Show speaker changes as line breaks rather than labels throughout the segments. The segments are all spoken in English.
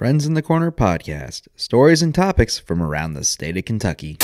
Friends in the Corner podcast. Stories and topics from around the state of Kentucky.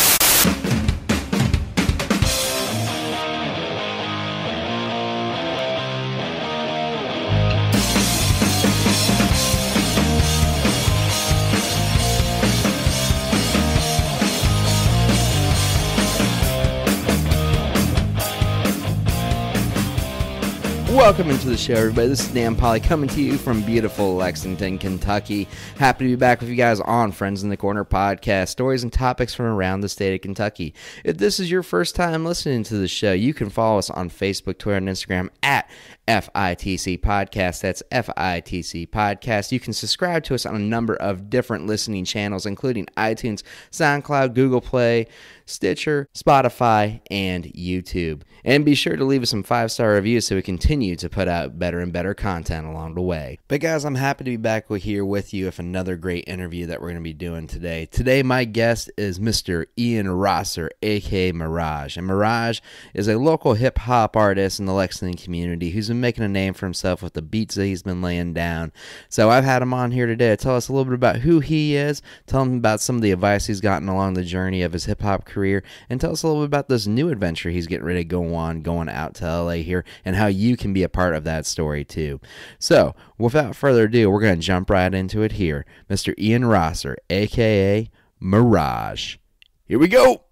Welcome into the show, everybody. This is Dan Polly coming to you from beautiful Lexington, Kentucky. Happy to be back with you guys on Friends in the Corner podcast, stories and topics from around the state of Kentucky. If this is your first time listening to the show, you can follow us on Facebook, Twitter, and Instagram at FITC Podcast. That's FITC Podcast. You can subscribe to us on a number of different listening channels, including iTunes, SoundCloud, Google Play, Stitcher, Spotify, and YouTube. And be sure to leave us some 5-star reviews so we continue to put out better and better content along the way. But guys, I'm happy to be back here with you with another great interview that we're going to be doing today. Today, my guest is Mr. Ian Rosser AKA MIRAAGE. And MIRAAGE is a local hip-hop artist in the Lexington community who's been making a name for himself with the beats that he's been laying down. So I've had him on here today to tell us a little bit about who he is, tell him about some of the advice he's gotten along the journey of his hip-hop career, and tell us a little bit about this new adventure he's getting ready to go on, going out to LA here, and how you can be a part of that story too. So without further ado, we're going to jump right into it here. Mr. Ian Rosser AKA MIRAAGE. Here we go.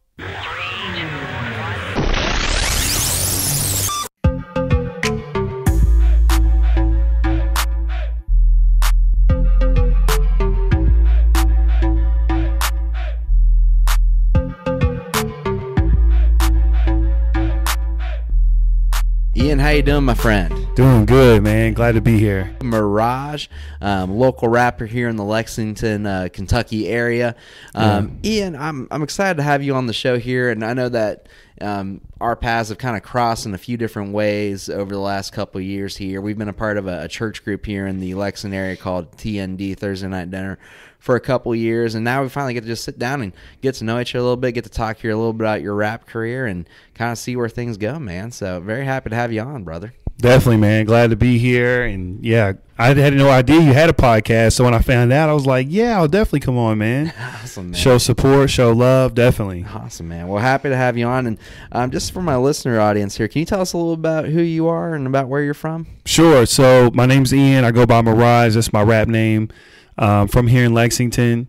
Ian, how you doing, my friend?
Doing good, man. Glad to be here.
MIRAAGE, local rapper here in the Lexington, Kentucky area. Ian, I'm excited to have you on the show here, and I know that our paths have kind of crossed in a few different ways over the last couple of years here. We've been a part of a church group here in the Lexington area called TND, Thursday Night Dinner, for a couple of years, and now we finally get to just sit down and get to know each other a little bit, get to talk here a little bit about your rap career and kind of see where things go, man. So very happy to have you on, brother.
Definitely, man. Glad to be here. And yeah, I had no idea you had a podcast. So when I found out, I was like, yeah, I'll definitely come on, man.
Awesome, man.
Show support, show love, definitely.
Awesome, man. Well, happy to have you on. And just for my listener audience here, can you tell us a little about who you are and about where you're from?
Sure. So my name's Ian. I go by MIRAAGE. That's my rap name. From here in Lexington.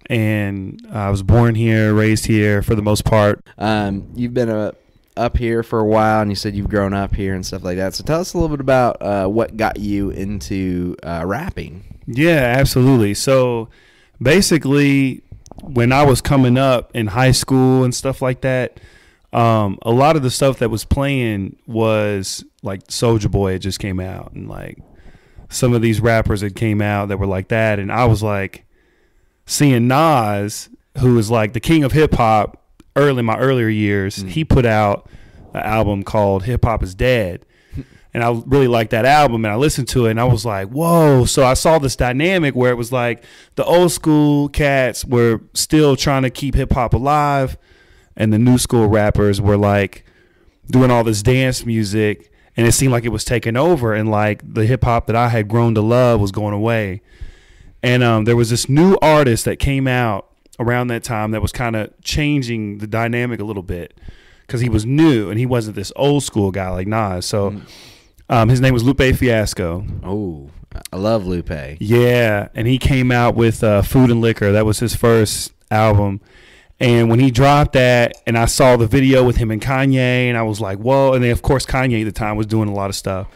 And I was born here, raised here for the most part.
You've been up here for a while, and you said you've grown up here and stuff like that. So tell us a little bit about what got you into rapping.
Yeah, absolutely. So basically, when I was coming up in high school and stuff like that, a lot of the stuff that was playing was like Soulja Boy had just came out, and like some of these rappers that came out that were like that. And I was like seeing Nas, who is like the king of hip hop in my earlier years. He put out an album called Hip Hop Is Dead. And I really liked that album, and I listened to it, and I was like, whoa. So I saw this dynamic where it was like the old school cats were still trying to keep hip hop alive, and the new school rappers were like doing all this dance music. And it seemed like it was taking over, and like the hip hop that I had grown to love was going away. And there was this new artist that came out around that time that was kind of changing the dynamic a little bit because he was new and he wasn't this old school guy like Nas. So his name was Lupe Fiasco.
Oh, I love Lupe.
Yeah, and he came out with Food and Liquor. That was his first album. And when he dropped that, and I saw the video with him and Kanye, and I was like, whoa. And then, of course, Kanye at the time was doing a lot of stuff.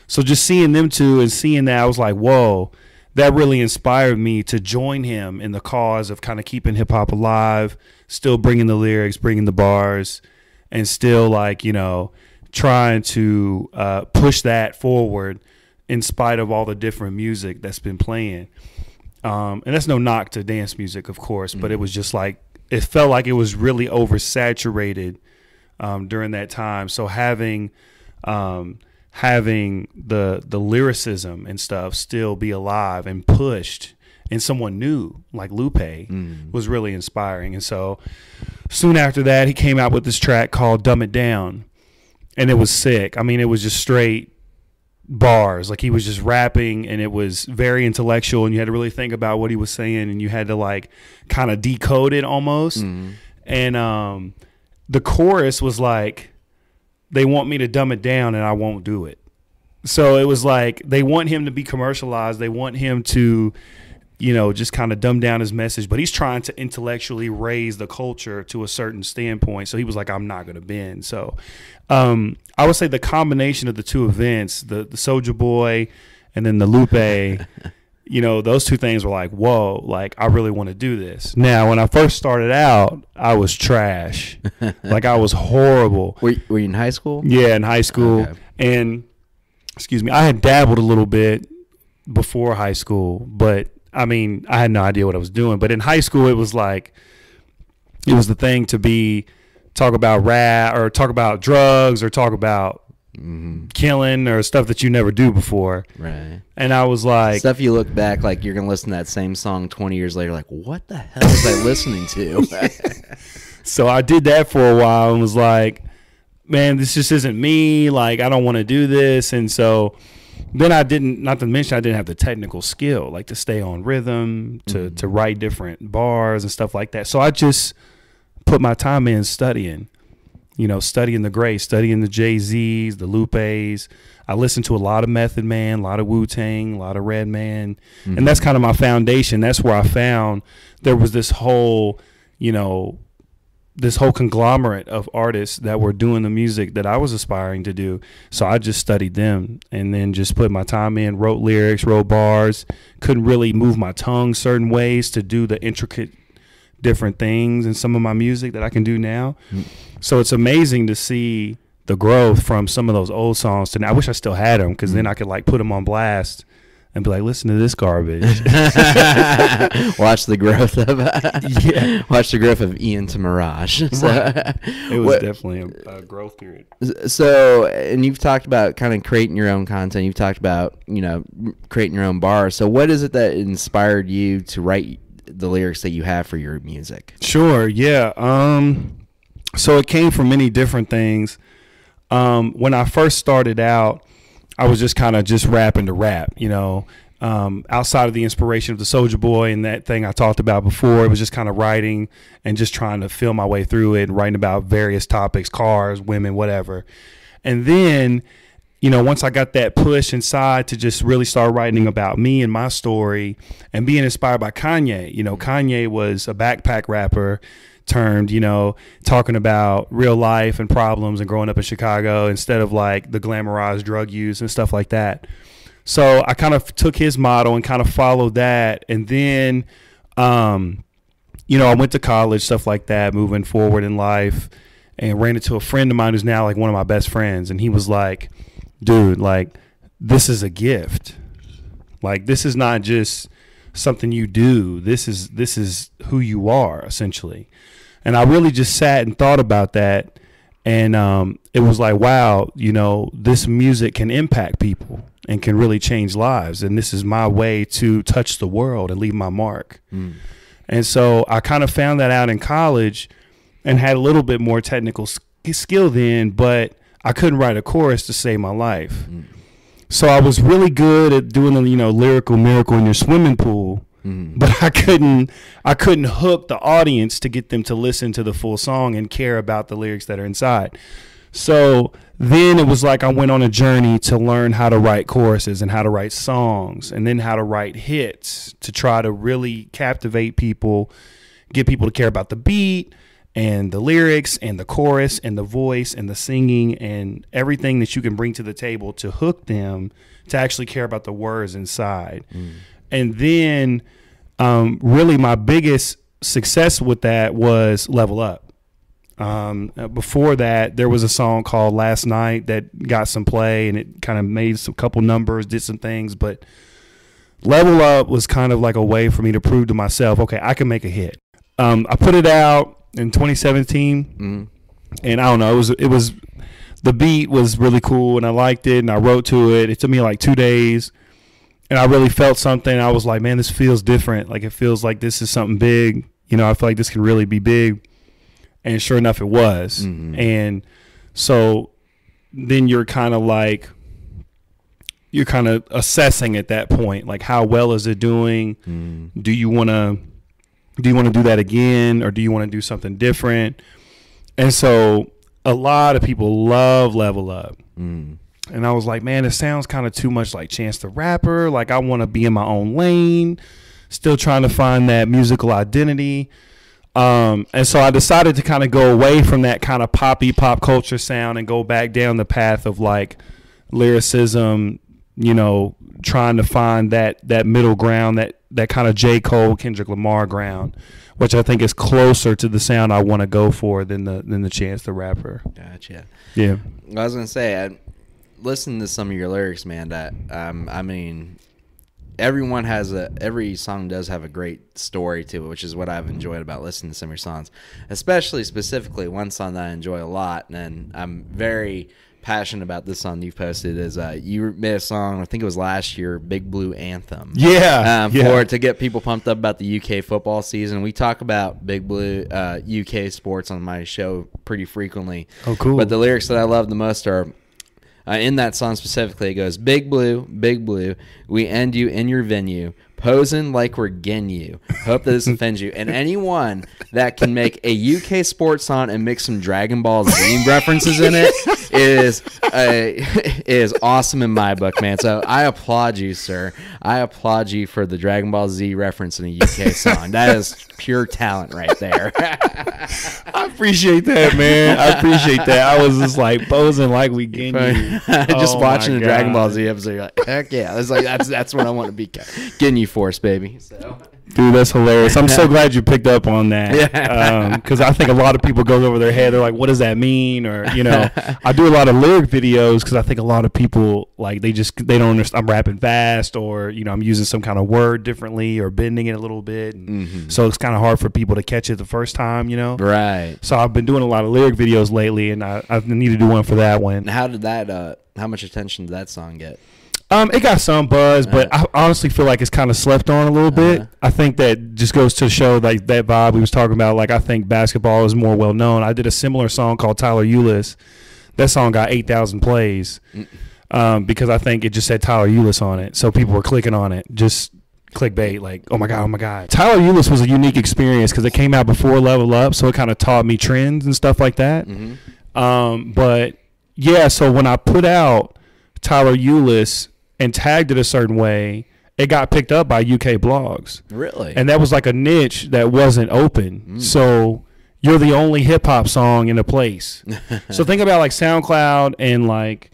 So just seeing them two and seeing that, I was like, whoa, that really inspired me to join him in the cause of kind of keeping hip-hop alive, still bringing the lyrics, bringing the bars, and still, like, you know, trying to push that forward in spite of all the different music that's been playing. And that's no knock to dance music, of course, but it was just like, it felt like it was really oversaturated during that time. So having the lyricism and stuff still be alive and pushed, and someone new like Lupe was really inspiring. And so soon after that, he came out with this track called Dumb It Down, and it was sick. I mean, it was just straight bars. Like he was just rapping and it was very intellectual and you had to really think about what he was saying and you had to like kind of decode it almost. And the chorus was like, they want me to dumb it down and I won't do it. So it was like they want him to be commercialized. They want him to, you know, just kind of dumb down his message, but he's trying to intellectually raise the culture to a certain standpoint. So he was like, I'm not going to bend. So I would say the combination of the two events, the Soulja Boy and then the Lupe, you know, those two things were like, whoa, like I really want to do this. Now, when I first started out, I was trash. Like I was horrible.
Were you in high school?
Yeah, in high school. Okay. And excuse me, I had dabbled a little bit before high school, but I mean, I had no idea what I was doing. But in high school, it was like, it was the thing to be, talk about rap or talk about drugs or talk about killing or stuff that you never do before.
Right.
And I was like,
stuff you look back, like you're going to listen to that same song 20 years later, like, what the hell was I listening to?
So I did that for a while and was like, man, this just isn't me. Like, I don't want to do this. And so then I didn't, not to mention I didn't have the technical skill, like to stay on rhythm, to write different bars and stuff like that. So I just put my time in studying, you know, studying the greats, studying the Jay-Z's, the Lupes. I listened to a lot of Method Man, a lot of Wu-Tang, a lot of Redman. And that's kind of my foundation. That's where I found there was this whole, you know, this whole conglomerate of artists that were doing the music that I was aspiring to do. So I just studied them and then just put my time in, wrote lyrics, wrote bars, couldn't really move my tongue certain ways to do the intricate different things in some of my music that I can do now. So it's amazing to see the growth from some of those old songs to now. I wish I still had them because then I could like put them on blast and be like, listen to this garbage.
Watch the growth of watch the growth of Ian to Mirage. So,
it was definitely a growth period.
So, and you've talked about kind of creating your own content. You've talked about, you know, creating your own bars. So what is it that inspired you to write the lyrics that you have for your music?
Sure, yeah. So it came from many different things. When I first started out, I was just kind of just rapping to rap, you know, outside of the inspiration of the Soulja Boy and that thing I talked about before. It was just kind of writing and just trying to feel my way through it and writing about various topics, cars, women, whatever. And then, you know, once I got that push inside to just really start writing about me and my story and being inspired by Kanye, you know, Kanye was a backpack rapper turned, you know, talking about real life and problems and growing up in Chicago instead of like the glamorized drug use and stuff like that. So I kind of took his model and kind of followed that. And then, you know, I went to college, stuff like that, moving forward in life, and ran into a friend of mine who's now like one of my best friends. And he was like, dude, like, this is a gift. Like, this is not just something you do. This is who you are, essentially. And I really just sat and thought about that. And it was like, wow, you know, this music can impact people and can really change lives. And this is my way to touch the world and leave my mark. And so I kind of found that out in college and had a little bit more technical skill then, but I couldn't write a chorus to save my life. So I was really good at doing the, you know, lyrical miracle in your swimming pool. But I couldn't hook the audience to get them to listen to the full song and care about the lyrics that are inside. So then it was like I went on a journey to learn how to write choruses and how to write songs and then how to write hits to try to really captivate people, get people to care about the beat and the lyrics and the chorus and the voice and the singing and everything that you can bring to the table to hook them to actually care about the words inside. And then really my biggest success with that was Level Up. Before that, there was a song called Last Night that got some play and it kind of made some couple numbers, did some things. But Level Up was kind of like a way for me to prove to myself, okay, I can make a hit. I put it out in 2017 and I don't know, it was the beat was really cool and I liked it and I wrote to it. It took me like 2 days. And I really felt something. I was like, man, this feels different. Like, it feels like this is something big. You know, I feel like this can really be big. And sure enough, it was. And so then you're kind of like, you're kind of assessing at that point, like how well is it doing? Do you want to do that again, or do you want to do something different? And so a lot of people love Level Up. And I was like, man, it sounds kind of too much like Chance the Rapper. Like, I want to be in my own lane, still trying to find that musical identity. And so I decided to kind of go away from that kind of poppy pop culture sound and go back down the path of like lyricism, you know, trying to find that middle ground, that kind of J. Cole, Kendrick Lamar ground, which I think is closer to the sound I want to go for than the Chance the Rapper.
Gotcha.
Yeah.
I was gonna say, I listened to some of your lyrics, man. I mean, every song does have a great story to it, which is what I've enjoyed about listening to some of your songs. Especially, specifically, one song that I enjoy a lot, and I'm very passionate about this song you've posted, is you made a song, I think it was last year, Big Blue Anthem. To get people pumped up about the UK football season. We talk about Big Blue UK sports on my show pretty frequently.
Oh, cool.
But the lyrics that I love the most are, in that song specifically, it goes, Big Blue, we end you in your venue, posing like we're getting you. Hope that this offends you. And anyone that can make a UK sports song and mix some Dragon Ball Z references in it is awesome in my book, man. So I applaud you, sir. I applaud you for the Dragon Ball Z reference in a UK song. That is pure talent right there.
I appreciate that, man. I appreciate that. I was just like posing like we getting you.
Just watching the Dragon Ball Z episode, you're like, heck yeah. It's like that's what I want to be getting you for, baby. So.
Dude, that's hilarious. I'm so glad you picked up on that. Because I think a lot of people goes over their head. They're like, what does that mean? Or, you know, I do a lot of lyric videos because I think a lot of people, like, they don't understand. I'm rapping fast, or, you know, I'm using some kind of word differently or bending it a little bit. So it's kind of hard for people to catch it the first time, you know?
Right.
So I've been doing a lot of lyric videos lately, and I need to do one for that one.
And how did that, how much attention did that song get?
It got some buzz, but I honestly feel like it's kind of slept on a little bit. I think that just goes to show like that vibe we was talking about. Like, I think basketball is more well known. I did a similar song called Tyler Eulis. That song got 8,000 plays because I think it just said Tyler Eulis on it. So people were clicking on it. Just clickbait, like, oh my God. Tyler Eulis was a unique experience because it came out before Level Up, so it kind of taught me trends and stuff like that. But yeah, so when I put out Tyler Eulis and tagged it a certain way, it got picked up by UK blogs.
Really?
And that was like a niche that wasn't open. So you're the only hip hop song in a place. So think about like SoundCloud and like,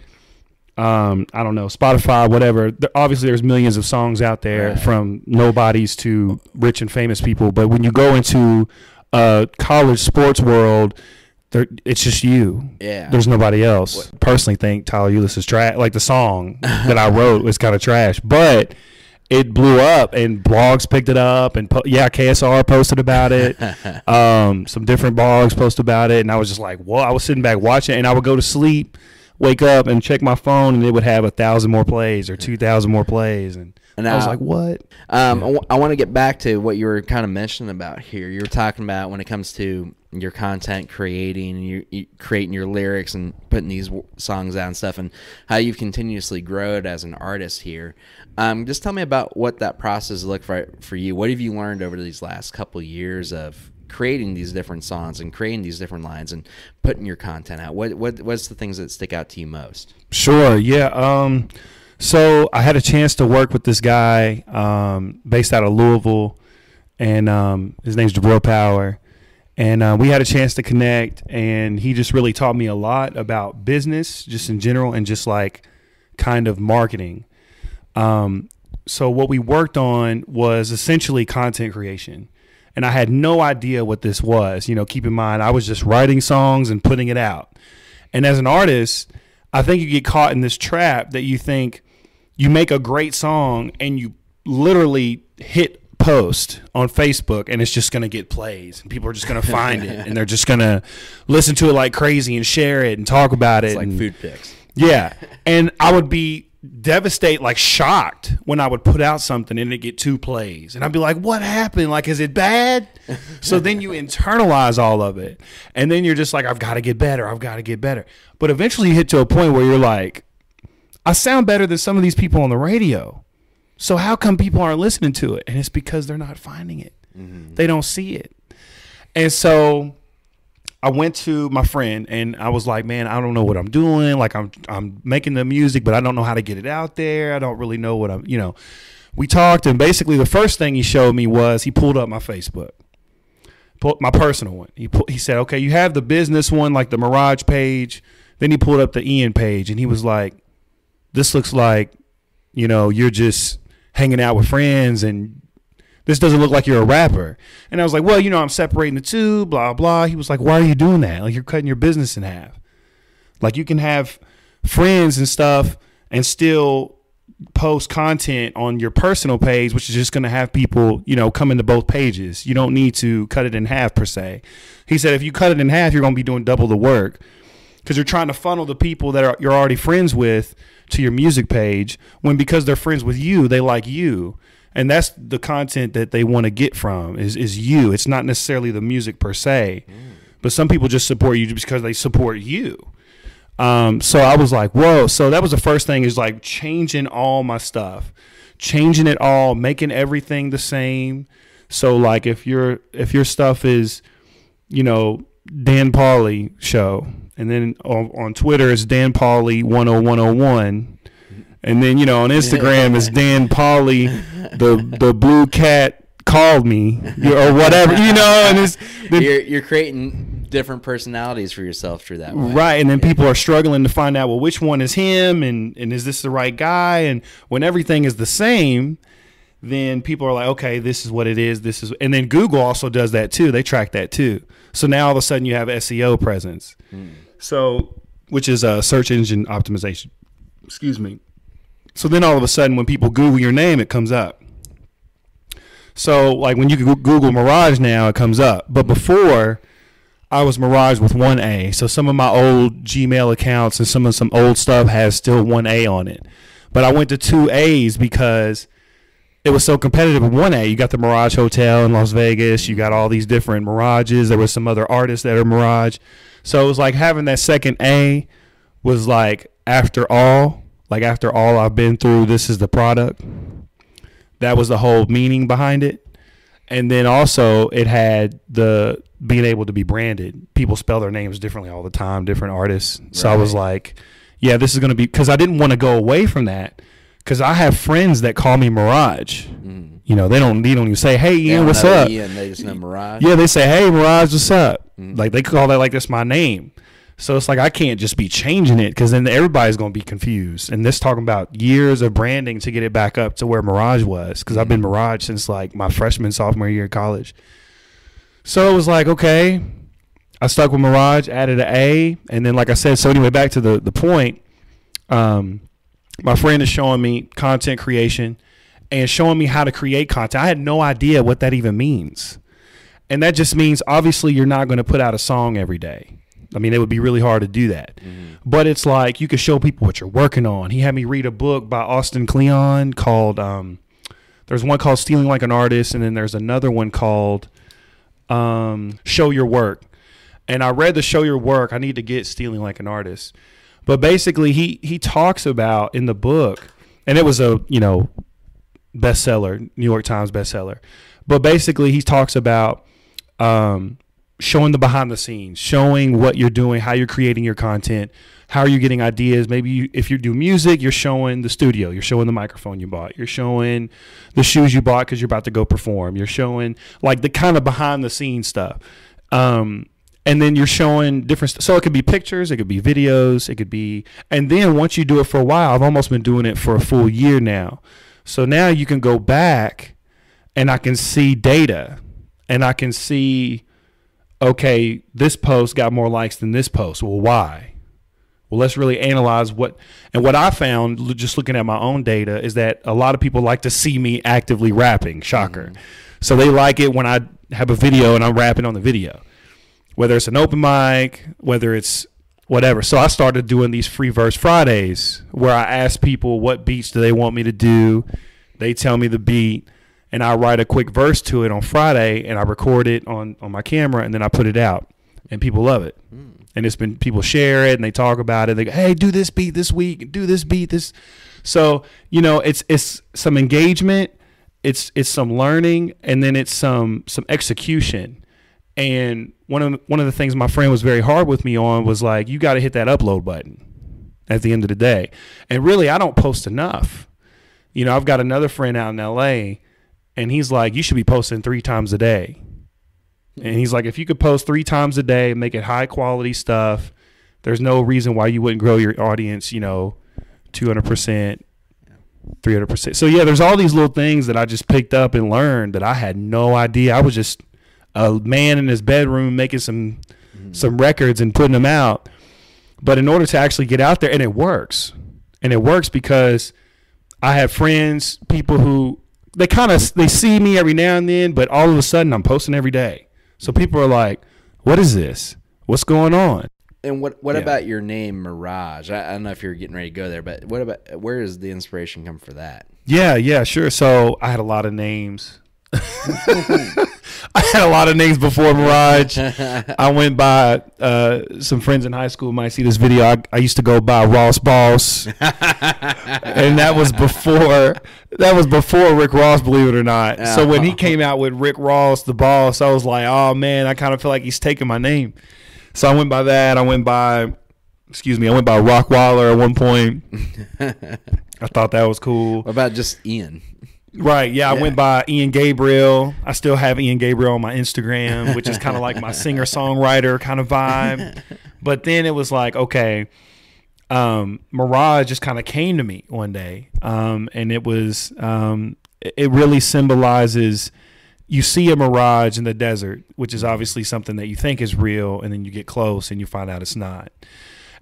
I don't know, Spotify, whatever. Obviously there's millions of songs out there, from nobodies to rich and famous people. But when you go into a college sports world, it's just you. Yeah. There's nobody else. Personally think Tyler Eulis is trash. Like, the song that I wrote was kind of trash, but it blew up and blogs picked it up, and KSR posted about it. Some different blogs posted about it, and I was just like, whoa. I was sitting back watching it, and I would go to sleep, wake up, and check my phone, and it would have 1,000 more plays or 2,000 more plays, and I was like, what?
I want to get back to what you were kind of mentioning about here. You were talking about when it comes to your content creating, and you creating your lyrics and putting these songs out and stuff, and how you've continuously grown as an artist here. Just tell me about what that process looked for you. What have you learned over these last couple of years of creating these different songs and creating these different lines and putting your content out? What's the things that stick out to you most?
Sure, yeah. So I had a chance to work with this guy based out of Louisville, and his name's Jabril Power. And we had a chance to connect, and he just really taught me a lot about business just in general and just like kind of marketing. So what we worked on was essentially content creation. And I had no idea what this was. You know, keep in mind, I was just writing songs and putting it out. And as an artist, I think you get caught in this trap that you think you make a great song and you literally hit post on Facebook and it's just going to get plays and people are just going to find it and they're just going to listen to it like crazy and share it and talk about it.
It's like food pics.
Yeah. And I would be devastated, like shocked when I would put out something and it get 2 plays. And I'd be like, what happened? Like, is it bad? So then you internalize all of it. And then you're just like, I've got to get better. I've got to get better. But eventually you hit to a point where you're like, I sound better than some of these people on the radio. So how come people aren't listening to it? And it's because they're not finding it. Mm-hmm. They don't see it. And so I went to my friend and I was like, man, I don't know what I'm doing. Like I'm making the music, but I don't know how to get it out there. I don't really know what I'm, we talked, and basically the first thing he showed me was he pulled up my Facebook, my personal one. He said, okay, you have the business one, like the Mirage page. Then he pulled up the Ian page and he was like, this looks like, you're just hanging out with friends and this doesn't look like you're a rapper. And I was like, well, I'm separating the two, blah, blah. He was like, why are you doing that? Like, you're cutting your business in half. Like, you can have friends and stuff and still post content on your personal page, which is just going to have people, come into both pages. You don't need to cut it in half per se. He said, if you cut it in half, you're going to be doing double the work because you're trying to funnel the people that you're already friends with to your music page when because they're friends with you, they like you. And that's the content that they want to get from is you. It's not necessarily the music per se, but some people just support you just because they support you. So I was like, whoa. So that was the first thing is like changing all my stuff, changing it all, making everything the same. So like if your stuff is, Dan Pauly show, and then on Twitter it's Dan Pauly 10101. And then, on Instagram, it's Dan Pauly, the blue cat called me, or whatever, and it's
you're creating different personalities for yourself through that way.
Right. And then people are struggling to find out, well, which one is him and is this the right guy? And when everything is the same, then people are like, okay, this is what it is. And then Google also does that too. They track that too. So now all of a sudden you have SEO presence. So, which is search engine optimization. Excuse me. So then all of a sudden when people Google your name, it comes up. So like when you Google Mirage now, it comes up. But before, I was Mirage with one A. So some of my old Gmail accounts and some old stuff has still one A on it. But I went to two A's because it was so competitive with one A. You got the Mirage Hotel in Las Vegas. You got all these different Mirages. There was some other artists that are Mirage. So it was like having that second A was like after all I've been through, this is the product. That was the whole meaning behind it. And then also it had the being able to be branded. People spell their names differently all the time, different artists. Right. So I was like, yeah, this is going to be, because I didn't want to go away from that, because I have friends that call me Mirage. They don't even say, hey, Ian, what's up?
Ian, they just know Mirage.
Yeah, they say, hey, Mirage, what's up? Like they call that like that's my name. So it's like I can't just be changing it because then everybody's going to be confused. And this talking about years of branding to get it back up to where Mirage was, because I've been Mirage since like my freshman, sophomore year of college. So it was like, okay, I stuck with Mirage, added an A. And then like I said, so anyway, back to the point, my friend is showing me content creation and showing me how to create content. I had no idea what that even means. And that just means obviously you're not going to put out a song every day. I mean, it would be really hard to do that. But it's like you could show people what you're working on. He had me read a book by Austin Kleon called, there's one called Stealing Like an Artist, and then there's another one called Show Your Work. And I read the Show Your Work. I need to get Stealing Like an Artist. But basically, he talks about in the book, and it was a, bestseller, New York Times bestseller. But basically, he talks about showing the behind the scenes, showing what you're doing, how you're creating your content, how are you getting ideas. Maybe if you do music, you're showing the studio, you're showing the microphone you bought, you're showing the shoes you bought because you're about to go perform, you're showing like the kind of behind the scenes stuff. And then you're showing different so it could be pictures, it could be videos, it could be, and then once you do it for a while, I've almost been doing it for a full year now. So now you can go back and I can see data and I can see, okay, this post got more likes than this post. Well, why? Well, let's really analyze what I found just looking at my own data is that a lot of people like to see me actively rapping. Shocker. So they like it when I have a video and I'm rapping on the video, whether it's an open mic, whether it's whatever. So I started doing these free verse Fridays where I ask people what beats do they want me to do. They tell me the beat. And I write a quick verse to it on Friday, and I record it on my camera, and then I put it out. and people love it. And it's been, people share it and they talk about it. They go, hey, do this beat this week, do this beat this. So, you know, it's some engagement, it's some learning, and then it's some execution. And one of the things my friend was very hard with me on was like, you got to hit that upload button at the end of the day. And really, I don't post enough. You know, I've got another friend out in LA, and he's like, you should be posting 3 times a day. And he's like, if you could post 3 times a day, make it high quality stuff, there's no reason why you wouldn't grow your audience, you know, 200%, 300%. So yeah, there's all these little things that I just picked up and learned that I had no idea. I was just a man in his bedroom making some records and putting them out. But in order to actually get out there, and it works because I have friends, people who they see me every now and then, but all of a sudden I'm posting every day. So people are like, what is this? What's going on?
And what about your name, Mirage? I don't know if you're getting ready to go there, but where does the inspiration come for that?
Yeah, sure. So I had a lot of names. I had a lot of names before Mirage. I went by, some friends in high school might see this video. I used to go by Ross Boss. And that was before Rick Ross, believe it or not. So when he came out with Rick Ross, the Boss, I was like, oh man, I kind of feel like he's taking my name. So I went by that. I went by Rockwaller at one point. I thought that was cool.
What about just Ian?
Right, yeah, I went by Ian Gabriel. I still have Ian Gabriel on my Instagram, which is kind of like my singer-songwriter kind of vibe. But then it was like, okay, Mirage just kind of came to me one day. And it was, it really symbolizes, you see a mirage in the desert, which is obviously something that you think is real, and then you get close and you find out it's not.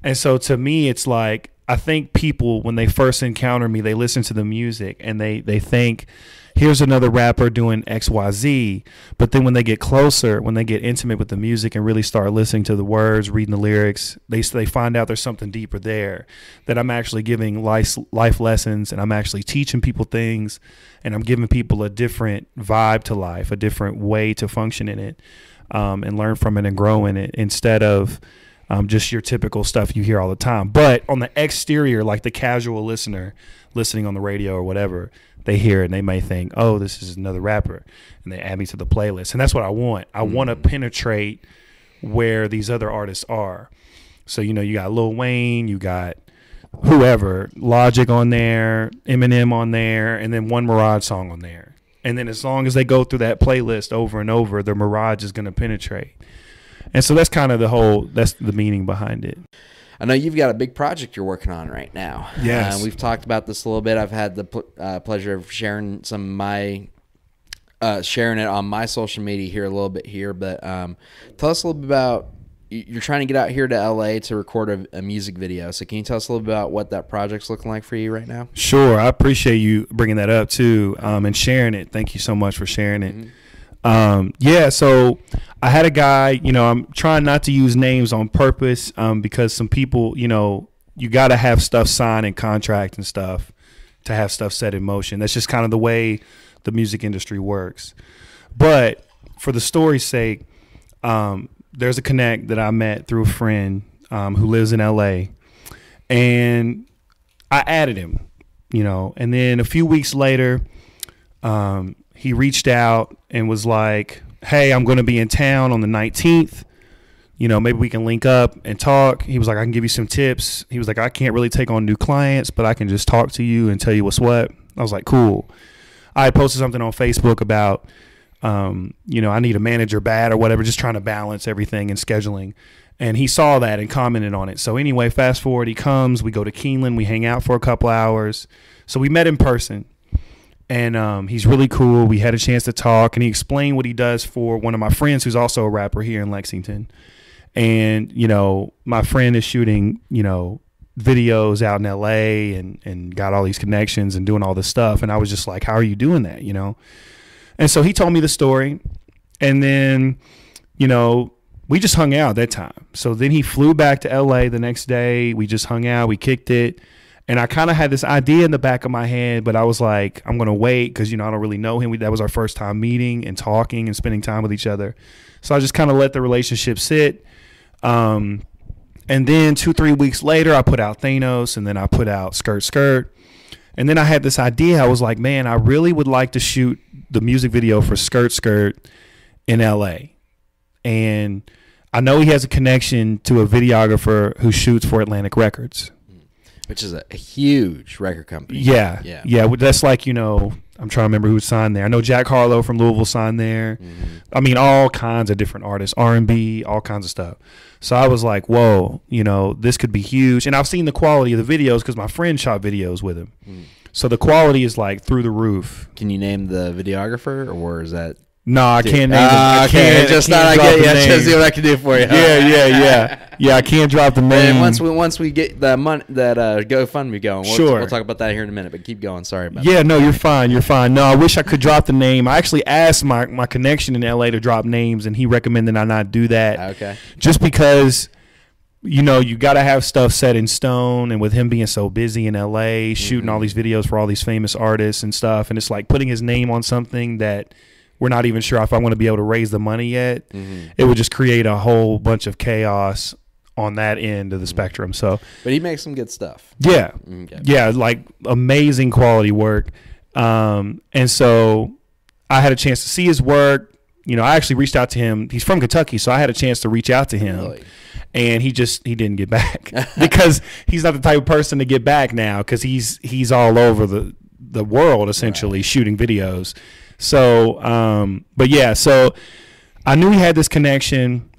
And so to me, it's like, I think people, when they first encounter me, they listen to the music and they think, here's another rapper doing XYZ. But then when they get closer, when they get intimate with the music and really start listening to the words, reading the lyrics, they find out there's something deeper there, that I'm actually giving life lessons, and I'm actually teaching people things, and I'm giving people a different vibe to life, a different way to function in it, and learn from it and grow in it, instead of just your typical stuff you hear all the time. But on the exterior, like the casual listener listening on the radio or whatever, they hear it and they may think, oh, this is another rapper, and they add me to the playlist. And that's what I want. I want to penetrate where these other artists are. So, you know, you got Lil Wayne, you got whoever, Logic on there, Eminem on there, and then one Mirage song on there. And then as long as they go through that playlist over and over, their Mirage is going to penetrate. And so that's kind of that's the meaning behind it.
I know you've got a big project you're working on right now.
Yes.
We've talked about this a little bit. I've had the pleasure of sharing sharing it on my social media here a little bit here. But tell us a little bit about, you're trying to get out here to LA to record a music video. So can you tell us a little bit about what that project's looking like for you right now?
Sure. I appreciate you bringing that up too, and sharing it. Thank you so much for sharing it. So I had a guy, you know, I'm trying not to use names on purpose, because some people, you know, you got to have stuff signed and contract and stuff to have stuff set in motion. That's just kind of the way the music industry works. But for the story's sake, there's a connect that I met through a friend, who lives in LA, and I added him, you know, and then a few weeks later, he reached out and was like, hey, I'm going to be in town on the 19th. You know, maybe we can link up and talk. He was like, I can give you some tips. He was like, I can't really take on new clients, but I can just talk to you and tell you what's what. I was like, cool. I posted something on Facebook about, you know, I need a manager bad or whatever, just trying to balance everything and scheduling. And he saw that and commented on it. So anyway, fast forward, he comes, we go to Keeneland, we hang out for a couple hours. So we met in person. And he's really cool. We had a chance to talk, and he explained what he does for one of my friends who's also a rapper here in Lexington. And, you know, my friend is shooting, you know, videos out in LA and got all these connections and doing all this stuff. And I was just like, how are you doing that, you know? And so he told me the story. And then, you know, we just hung out that time. So then he flew back to LA the next day. We just hung out. We kicked it. And I kind of had this idea in the back of my head, but I was like, I'm going to wait because, you know, I don't really know him. That was our first time meeting and talking and spending time with each other. So I just kind of let the relationship sit. And then 2-3 weeks later, I put out Thanos, and then I put out Skirt Skirt. And then I had this idea. I was like, man, I really would like to shoot the music video for Skirt Skirt in LA. And I know he has a connection to a videographer who shoots for Atlantic Records,
which is a huge record company.
Yeah. That's like, you know, I'm trying to remember who signed there. I know Jack Harlow from Louisville signed there. I mean, all kinds of different artists, R&B, all kinds of stuff. So I was like, whoa, you know, this could be huge. And I've seen the quality of the videos because my friend shot videos with him. So the quality is like through the roof.
Can you name the videographer, or is that?
No, I can't name it.
Okay, just thought I'd get you. Just see what I can do for you.
Yeah, I can't drop the name.
And once we get the money, that GoFundMe going, we'll talk about that here in a minute. But keep going. Sorry about that.
Yeah, no, you're fine. You're fine. No, I wish I could drop the name. I actually asked my connection in LA to drop names, and he recommended I not do that.
Okay.
Just because, you know, you got to have stuff set in stone, and with him being so busy in LA, shooting all these videos for all these famous artists and stuff, and it's like putting his name on something that we're not even sure if I want to be able to raise the money yet. It would just create a whole bunch of chaos on that end of the spectrum. So,
but he makes some good stuff.
Yeah, yeah, like amazing quality work. And so I had a chance to see his work. You know, I actually reached out to him. He's from Kentucky, so I had a chance to reach out to him. Really? And he didn't get back because he's not the type of person to get back now, because he's all over the world essentially, shooting videos. So, but yeah, so I knew he had this connection.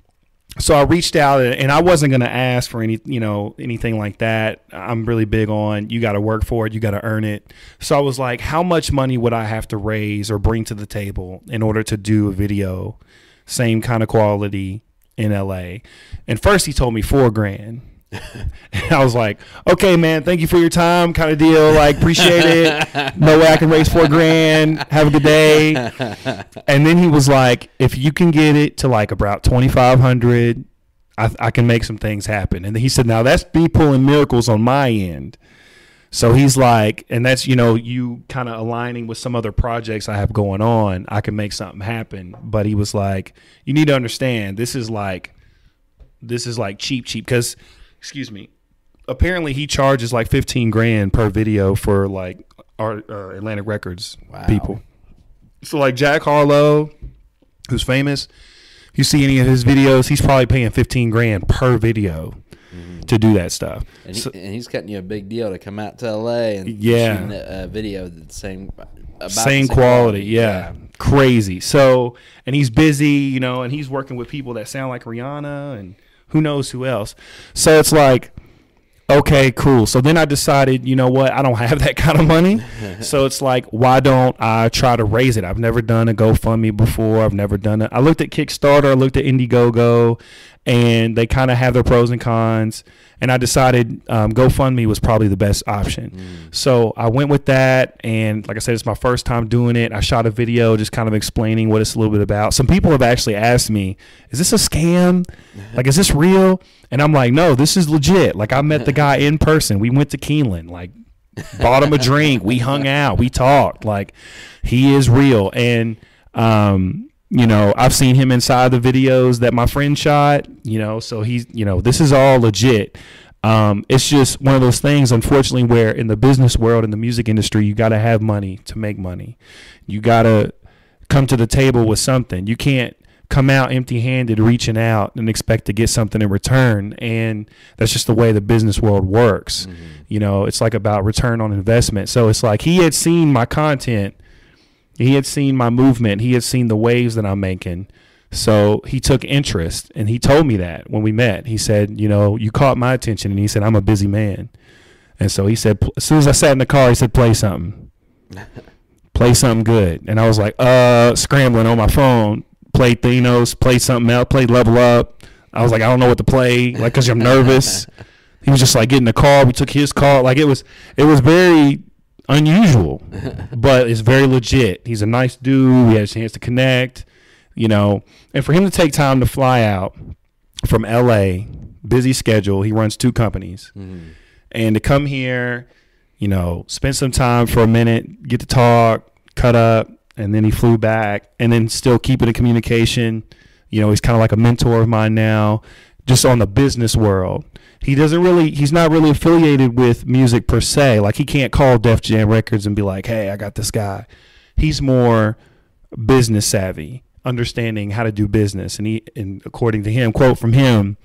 So I reached out, and I wasn't going to ask for anything like that. I'm really big on, you got to work for it. You got to earn it. So I was like, how much money would I have to raise or bring to the table in order to do a video, same kind of quality in LA? And first he told me $4,000. And I was like, okay, man, thank you for your time, kind of deal. Like, appreciate it. No way I can raise $4,000. Have a good day. And then he was like, if you can get it to like about 2,500, I can make some things happen. And then he said, now that's me pulling miracles on my end. So he's like, and that's, you know, you kind of aligning with some other projects I have going on, I can make something happen. But he was like, you need to understand, this is like cheap, because, excuse me, apparently he charges like $15,000 per video for like our Atlantic Records people. So like Jack Harlow, who's famous, if you see any of his videos, he's probably paying $15,000 per video to do that stuff. And,
he's cutting you a big deal to come out to LA and shoot a video the same quality. Yeah. Crazy.
So, and he's busy, you know, and he's working with people that sound like Rihanna and who knows who else. So it's like, okay, cool. So then I decided, you know what, I don't have that kind of money. So it's like, why don't I try to raise it? I've never done a GoFundMe before. I've never done it. I looked at Kickstarter, I looked at Indiegogo, and they kind of have their pros and cons. And I decided GoFundMe was probably the best option. So I went with that. And like I said, it's my first time doing it. I shot a video just kind of explaining what it's a little bit about. Some people have actually asked me, is this a scam? Like, is this real? And I'm like, no, this is legit. Like, I met the guy in person. We went to Keeneland, like, bought him a drink. We hung out. We talked. Like, he is real. And, you know, I've seen him inside the videos that my friend shot, you know, so he's, you know, this is all legit. It's just one of those things, unfortunately, where in the business world, in the music industry, you got to have money to make money. You got to come to the table with something. You can't come out empty-handed, reaching out and expect to get something in return. And that's just the way the business world works. You know, it's like about return on investment. So it's like he had seen my content. He had seen my movement. He had seen the waves that I'm making. So he took interest, and he told me that when we met. He said, you know, you caught my attention, and he said, I'm a busy man. And so he said, as soon as I sat in the car, he said, play something. Play something good. And I was like, scrambling on my phone, play Thanos, play something else, play Level Up. I was like, I don't know what to play, like, because I'm nervous. He was just like, get in the car. We took his car. Like, it was very unusual, but it's very legit. He's a nice dude. We had a chance to connect, you know, and for him to take time to fly out from LA, busy schedule, he runs 2 companies, and to come here, you know, spent some time for a minute, get to talk, cut up, and then he flew back, and then still keeping in communication. You know, he's kind of like a mentor of mine now, just on the business world. He's not really affiliated with music per se. Like, he can't call Def Jam Records and be like, hey, I got this guy. He's more business savvy, understanding how to do business. And according to him, quote from him,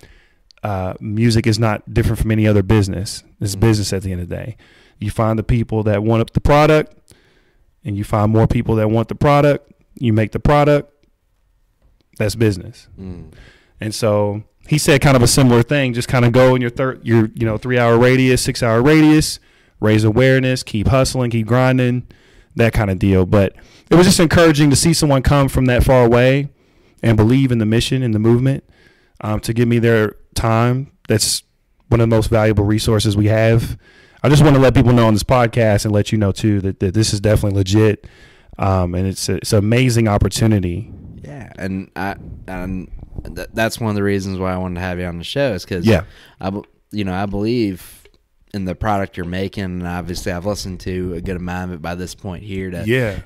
music is not different from any other business. It's business at the end of the day. You find the people that want the product, and you find more people that want the product. You make the product. That's business. And so he said kind of a similar thing. Just kind of go in your 3-hour radius, 6-hour radius, raise awareness, keep hustling, keep grinding, that kind of deal. But it was just encouraging to see someone come from that far away and believe in the mission and the movement, to give me their time. That's one of the most valuable resources we have. I just want to let people know on this podcast and let you know too that this is definitely legit, and it's an amazing opportunity.
Yeah, and that's one of the reasons why I wanted to have you on the show, is because I believe in the product you're making, and obviously I've listened to a good amount of it by this point here.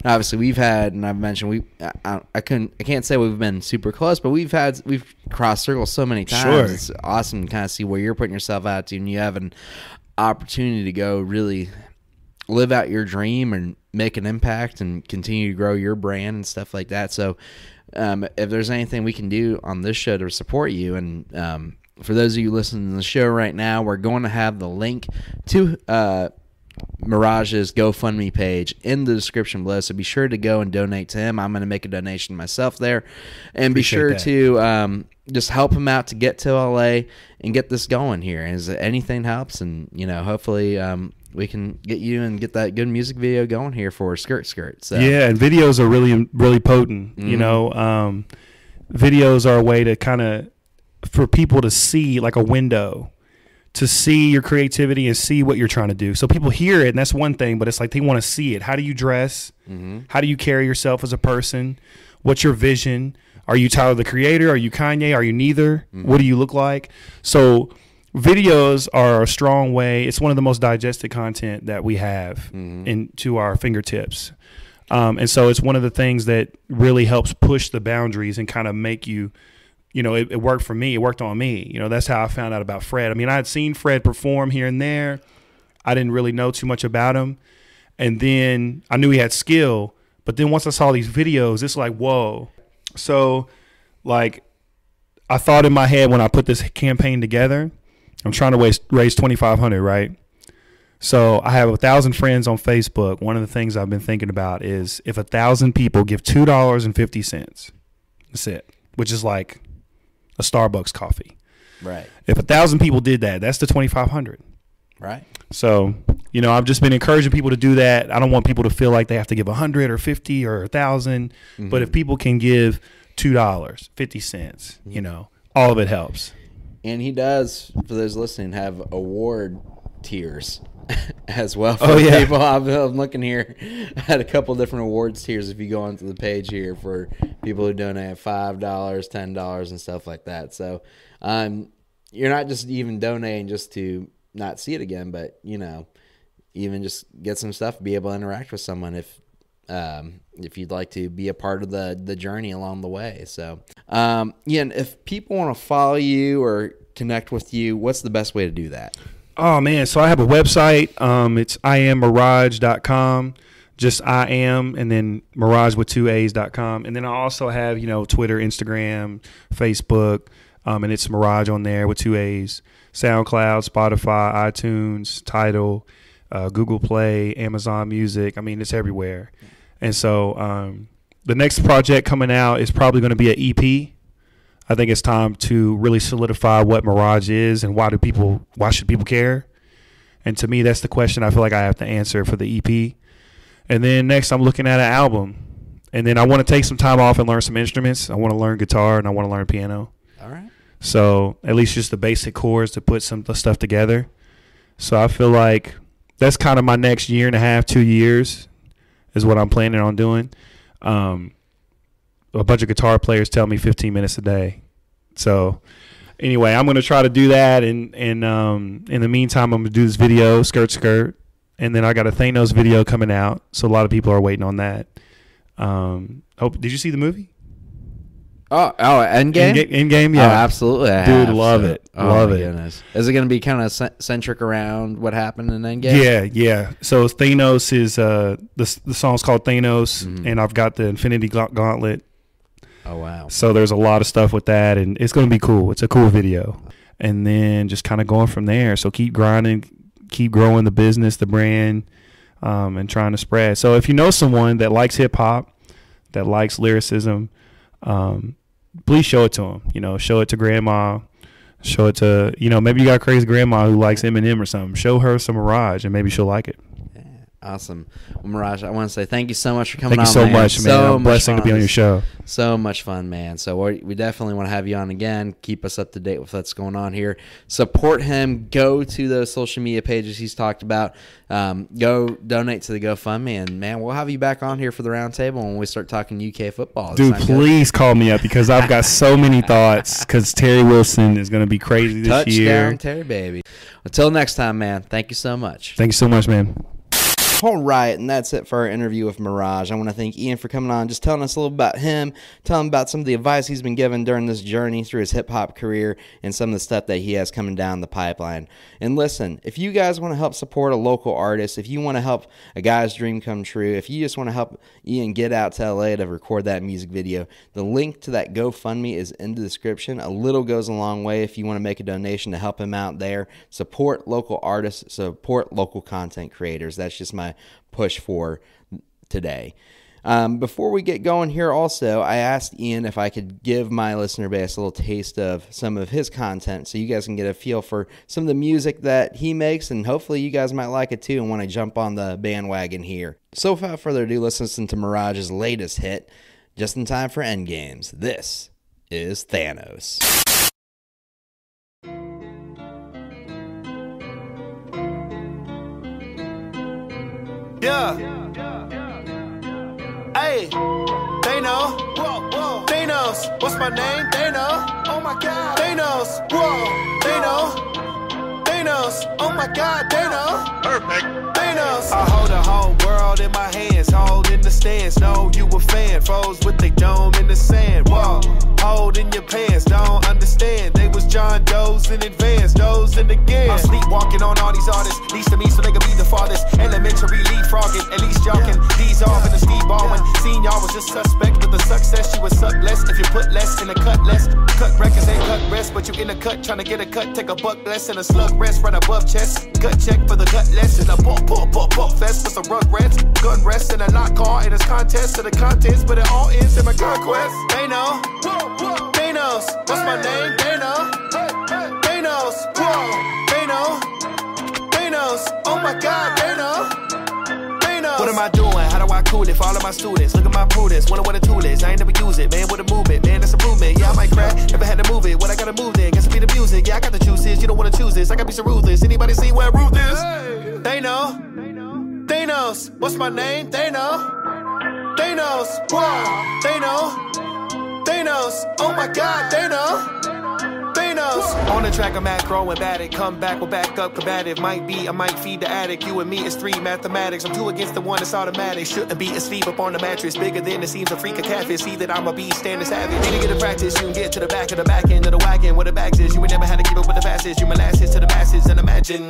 Obviously we've had, and I've mentioned I can't say we've been super close, but we've crossed circles so many times.
Sure.
It's awesome to kind of see where you're putting yourself out to, and you have an opportunity to go really live out your dream and make an impact and continue to grow your brand and stuff like that. So if there's anything we can do on this show to support you, and for those of you listening to the show right now, we're going to have the link to Mirage's GoFundMe page in the description below, so be sure to go and donate to him. I'm going to make a donation myself there, and be sure to just help him out to get to LA and get this going here. As anything helps, and hopefully we can get you and get that good music video going here for Skirt. So
yeah, and videos are really potent. Videos are a way to kind of, for people to see, like a window to see your creativity and see what you're trying to do. So people hear it, and that's one thing, but it's like they want to see it. How do you dress? How do you carry yourself as a person? What's your vision? Are you Tyler the Creator? Are you Kanye? Are you neither? What do you look like? So videos are a strong way. It's one of the most digested content that we have into our fingertips. And so it's one of the things that really helps push the boundaries and kind of make you, it worked for me. It worked on me. That's how I found out about Fred. I mean, I had seen Fred perform here and there. I didn't really know too much about him. And then I knew he had skill. But then once I saw these videos, it's like, whoa. So, like, I thought in my head when I put this campaign together, I'm trying to raise $2,500, right? So I have 1,000 friends on Facebook. One of the things I've been thinking about is if 1,000 people give $2.50, that's it, which is like a Starbucks coffee.
Right.
If 1,000 people did that, that's the $2,500.
Right.
So, I've just been encouraging people to do that. I don't want people to feel like they have to give 100 or 50 or 1,000. But if people can give $2, 50 cents, all of it helps.
And he does, for those listening, have award tiers as well for people. I'm looking here at a couple different awards tiers if you go onto the page here for people who donate $5, $10, and stuff like that. So you're not just even donating just to not see it again, but even just get some stuff, be able to interact with someone if you'd like to be a part of the journey along the way. So Ian, if people want to follow you or connect with you, what's the best way to do that?
Oh man, so I have a website. It's IamMirage.com. Just I am, and then Mirage with 2 A's.com. And then I also have, Twitter, Instagram, Facebook, and it's Mirage on there with 2 A's. SoundCloud, Spotify, iTunes, Tidal, Google Play, Amazon Music. I mean, it's everywhere. And so the next project coming out is probably going to be an EP. I think it's time to really solidify what Mirage is and why should people care? And to me, that's the question I feel like I have to answer for the EP. And then next, I'm looking at an album. And then I want to take some time off and learn some instruments. I want to learn guitar and I want to learn piano.
All right.
So at least just the basic chords to put some stuff together. So I feel like that's kind of my next 1.5 to 2 years is what I'm planning on doing. A bunch of guitar players tell me 15 minutes a day. So anyway, I'm going to try to do that. And in the meantime, I'm going to do this video, Skirt. And then I got a Thanos video coming out, so a lot of people are waiting on that. Did you see the movie?
Oh, Endgame?
Endgame, yeah.
Oh, absolutely.
Dude, love it. Love it.
Goodness. Is it going to be kind of centric around what happened in Endgame?
Yeah. So Thanos is, the song's called Thanos, and I've got the Infinity Gauntlet.
Oh, wow.
So there's a lot of stuff with that, and it's going to be cool. It's a cool video. And then just kind of going from there. So keep grinding, keep growing the business, the brand, and trying to spread. So if you know someone that likes hip-hop, that likes lyricism, please show it to them. You know, show it to grandma, show it to, maybe you got a crazy grandma who likes Eminem or something. Show her some Mirage and maybe she'll like it.
Yeah, awesome. Well, Mirage, I want to say thank you so much for coming on.
Thank you so much, man. I'm blessed to be on your show.
So much fun, man. So we definitely want to have you on again. Keep us up to date with what's going on here. Support him. Go to those social media pages he's talked about. Go donate to the GoFundMe, and man, we'll have you back on here for the roundtable when we start talking UK football.
Dude, please call me up because I've got so many thoughts. Because Terry Wilson is going to be crazy this year.
Touchdown, Terry, baby. Until next time, man. Thank you so much.
Thank you so much, man.
All right, and that's it for our interview with Mirage. I want to thank Ian for coming on, just telling us a little about him, telling about some of the advice he's been given during this journey through his hip-hop career and some of the stuff that he has coming down the pipeline. And listen, if you guys want to help support a local artist, if you want to help a guy's dream come true, if you just want to help Ian get out to LA to record that music video, the link to that GoFundMe is in the description. A little goes a long way if you want to make a donation to help him out there. Support local artists, support local content creators. That's just my push for today. Before we get going here also, I asked Ian if I could give my listener base a little taste of some of his content so you guys can get a feel for some of the music that he makes, and hopefully you guys might like it too and want to jump on the bandwagon here. So without further ado, let's listen to Mirage's latest hit, just in time for Endgames. This is Thanos.
Yeah. Hey, they know. Whoa, whoa. Thanos, what's my name? They know. Oh my God. Thanos, whoa. They know. Thanos, oh my God. They know. Perfect. Thanos. I hold the whole world in my hands, holding the stance. Know you a fan, froze with they dome in the sand. Whoa, holding your pants, don't understand. They was John Doe's in advance, those in the gear. I'm sleepwalking on all these artists, least to me so they can be the farthest. Elementary leapfrogging, at least y'all can these off in the Steve Baldwin. Seen y'all was just suspect with the success. You would suck less if you put less in the cut less. Cut records ain't cut rest, but you in the cut trying to get a cut. Take a buck less and a slug rest right above chest. Gut check for the gut less and a buck fest with some rug rats. Gun rest and a lock car and it's contest to the contents, but it all ends in my conquest. They know. Thanos, what's my name? They know. Thanos, whoa. They know. Thanos, oh my God, they know. What am I doing? How do I cool it for all of my students? Look at my prudence, wonder what a tool is. I ain't never use it, man, with a movement, man, that's improvement. Yeah, I might crack, never had to move it. What I gotta move then? Guess it be the music. Yeah, I got the juices, you don't wanna choose this. I gotta be so ruthless. Anybody see where Ruth is? Hey. They know. Thanos, what's my name? They know. Thanos, whoa. They know. Thanos, oh my God, they know. On the track, I'm at growing bad it. Come back, we'll back up, combative. Might be, I might feed the addict. You and me is 3 mathematics. I'm 2 against the 1, it's automatic. Shouldn't be asleep up on the mattress. Bigger than it seems, a freak of catfish. See that I'm a beast, stand savage. Need to get a practice, you can get to the back of the back end of the wagon. Where the bags is, you ain't never had to keep up with the fastest. You molasses to the masses, and imagine.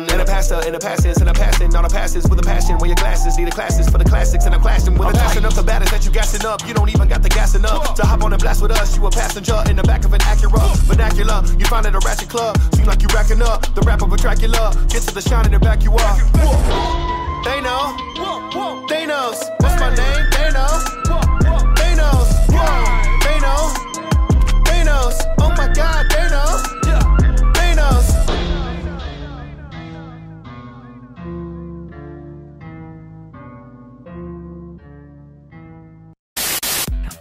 And a pastor, and a passes, and a passing. On a passes with a passion. Where your glasses need the classes for the classics. And I'm clashing with a passion up the batters that you gassing up. You don't even got the gassing up. To hop on and blast with us, you a passenger in the back of an Acura. Vernacular, you find it a ratchet club. Seem like you racking up. The rapper of Dracula. Get to the shine and back you up. They know. Thanos. What's my name? They know. Thanos. They know. Thanos. Oh my God. They know. Thanos.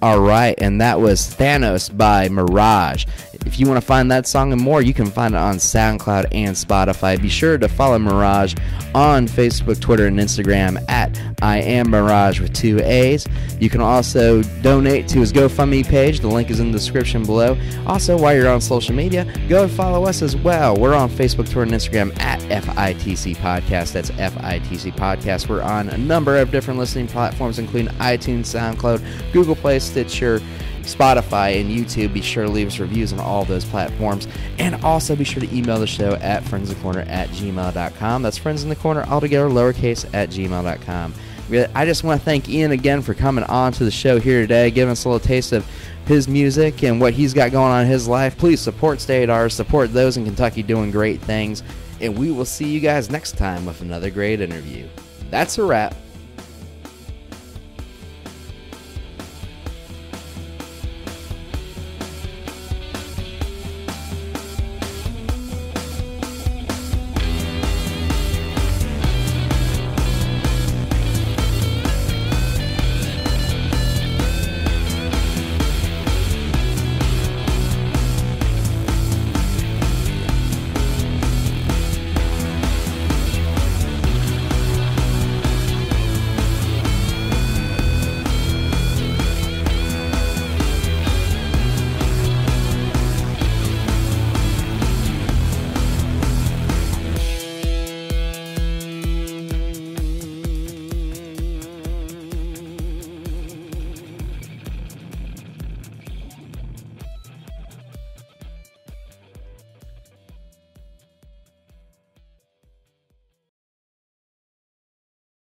All right, and that was Thanos by Mirage. If you want to find that song and more, you can find it on SoundCloud and Spotify. Be sure to follow Mirage on Facebook, Twitter, and Instagram at I Am Mirage with 2 A's. You can also donate to his GoFundMe page. The link is in the description below. Also, while you're on social media, go and follow us as well. We're on Facebook, Twitter, and Instagram at FITC Podcast. That's FITC Podcast. We're on a number of different listening platforms, including iTunes, SoundCloud, Google Play, Stitcher, Spotify, and YouTube. Be sure to leave us reviews on all those platforms. And also be sure to email the show at friendsinthecorner@gmail.com. That's friendsinthecorner, altogether lowercase, @gmail.com. I just want to thank Ian again for coming on to the show here today, giving us a little taste of his music and what he's got going on in his life. Please support state artists, support those in Kentucky doing great things, and we will see you guys next time with another great interview. That's a wrap.